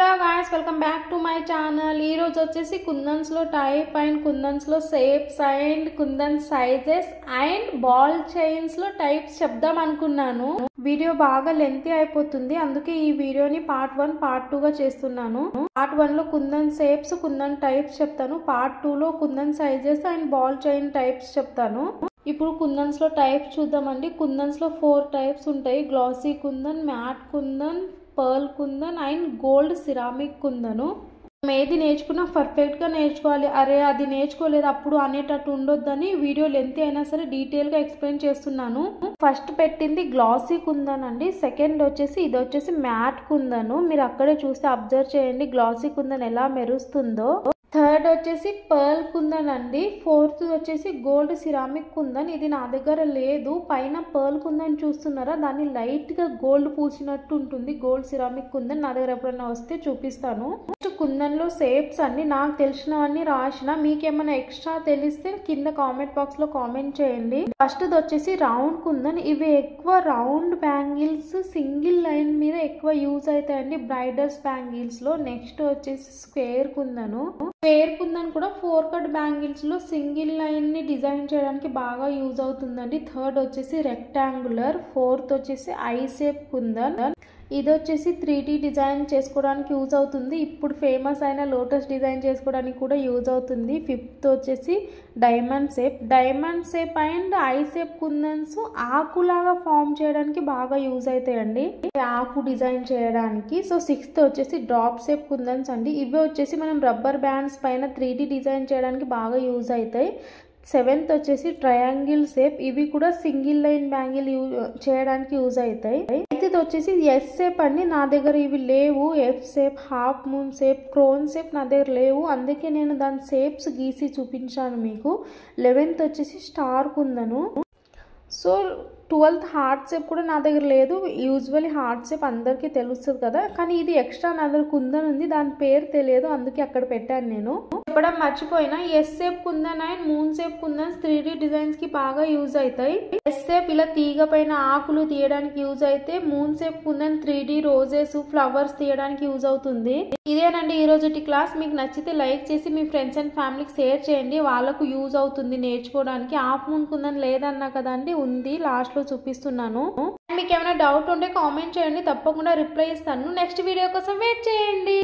Hello guys, welcome back to my channel. ఈ రోజు వచ్చేసి కుందన్స్ లో టైప్ అండ్ కుందన్స్ లో shapes and kundan sizes and ball chains లో టైప్స్ చెప్దాం అనుకున్నాను. వీడియో బాగా లెంతీ అయిపోతుంది, అందుకే ఈ వీడియోని పార్ట్ 1 పార్ట్ 2 గా చేస్తున్నాను. పార్ట్ 1 లో కుందన్ షేప్స్ కుందన్ టైప్స్ చెప్తాను, పార్ట్ 2 లో kundan sizes and ball chain types చెప్తాను. ఇప్పుడు కుందన్స్ లో టైప్స్ చూద్దామండి. కుందన్స్ లో 4 టైప్స్ ఉంటాయి: glossy kundan, matte kundan, pearl kundan and gold ceramic kundan. ఏది నేర్చుకున్నా పర్ఫెక్ట్ గా నేర్చుకోవాలి. అరే అది నేర్చుకోలేదు అప్పుడు అనేటట్టు ఉండొద్దని వీడియో లెంత్ అయినా సరే డీటెయిల్ గా ఎక్స్ప్లెయిన్ చేస్తున్నాను. ఫస్ట్ పెట్టింది గ్లాసీ కుందన్ అండి. సెకండ్ వచ్చేసి ఇది వచ్చేసి మ్యాట్ కుందను. మీరు అక్కడే చూస్తే అబ్జర్వ్ చేయండి గ్లాసీ కుందన్ ఎలా మెరుస్తుందో. థర్డ్ వచ్చేసి పర్ల్ కుందన్ అండి. ఫోర్త్ వచ్చేసి గోల్డ్ సిరామిక్ కుందన్. ఇది నా దగ్గర లేదు. పైన పర్ల్ కుందన్ చూస్తున్నారా, దాన్ని లైట్ గా గోల్డ్ పూసినట్టు ఉంటుంది. గోల్డ్ సిరామిక్ కుందన్ నా దగ్గర ఎప్పుడైనా వస్తే చూపిస్తాను. కుందన్ లో షేప్స్ అన్ని నాకు తెలిసినవన్నీ రాసిన, మీకేమైనా ఎక్స్ట్రా తెలిస్తే కింద కామెంట్ బాక్స్ లో కామెంట్ చేయండి. ఫస్ట్ వచ్చేసి రౌండ్ కుందన్. ఇవి ఎక్కువ రౌండ్ బ్యాంగిల్స్ సింగిల్ లైన్ మీద ఎక్కువ యూజ్ అవుతాయండి బ్రైడల్స్ బ్యాంగిల్స్ లో. నెక్స్ట్ వచ్చేసి స్క్వేర్ కుందను. స్క్వేర్ కుందన్ కూడా 4 కట్ బ్యాంగిల్స్ లో సింగిల్ లైన్ ని డిజైన్ చేయడానికి బాగా యూజ్ అవుతుందండి. థర్డ్ వచ్చేసి రెక్టాంగులర్. ఫోర్త్ వచ్చేసి ఐ షేప్ కుందన్. ఇది వచ్చేసి 3D డిజైన్ చేసుకోవడానికి యూజ్ అవుతుంది. ఇప్పుడు ఫేమస్ అయిన లోటస్ డిజైన్ చేసుకోవడానికి కూడా యూజ్ అవుతుంది. ఫిఫ్త్ వచ్చేసి diamond shape. Diamond shape and I shape kundans ఆకులాగా ఫామ్ చేయడానికి బాగా యూజ్ అవుతాయండి, ఆకు డిజైన్ చేయడానికి. సో సిక్స్త్ వచ్చేసి డ్రాప్ షేప్ కుందన్స్ అండి. ఇవి వచ్చేసి మనం రబ్బర్ బ్యాండ్స్ పైన 3D డిజైన్ చేయడానికి బాగా యూజ్ అవుతాయి. సెవెంత్ వచ్చేసి ట్రయాంగిల్ షేప్. ఇవి కూడా సింగిల్ లైన్ బ్యాంగిల్ చేయడానికి యూజ్ అవుతాయి. ఎయిత్ వచ్చేసి ఎస్ షేప్ అండి. నా దగ్గర ఇవి లేవు. F shape, half moon shape, crown shape నా దగ్గర లేవు, అందుకే నేను దాని షేప్స్ గీసి చూపించాను మీకు. 11th వచ్చేసి star కుందను. So 12th heart shape కూడా నా దగ్గర లేదు. యూజువల్లీ హార్ట్ షేప్ అందరికీ తెలుస్తుంది కదా, కానీ ఇది ఎక్స్ట్రా నా దగ్గర కుందన్ ఉంది, దాని పేరు తెలియదు, అందుకే అక్కడ పెట్టాను నేను. చెప్పడం మర్చిపోయినా, S shape kundan and moon shape kundans 3D designs కి బాగా యూజ్ అవుతాయి. ఎస్ షేప్ ఇలా తీగ పైన ఆకులు తీయడానికి యూజ్ అయితే, moon shape kundan 3D roses flowers తీయడానికి యూజ్ అవుతుంది. ఇదేనండి ఈ రోజుటి క్లాస్. మీకు నచ్చితే లైక్ చేసి మీ ఫ్రెండ్స్ అండ్ ఫ్యామిలీకి షేర్ చేయండి, వాళ్ళకు యూజ్ అవుతుంది నేర్చుకోవడానికి. హాఫ్ మూన్ కుందన్ లేదన్నా కదండి, ఉంది, లాస్ట్ లో చూపిస్తున్నాను. మీకు ఏమైనా డౌట్ ఉంటే కామెంట్ చేయండి, తప్పకుండా రిప్లై ఇస్తాను. నెక్స్ట్ వీడియో కోసం వెయిట్ చేయండి.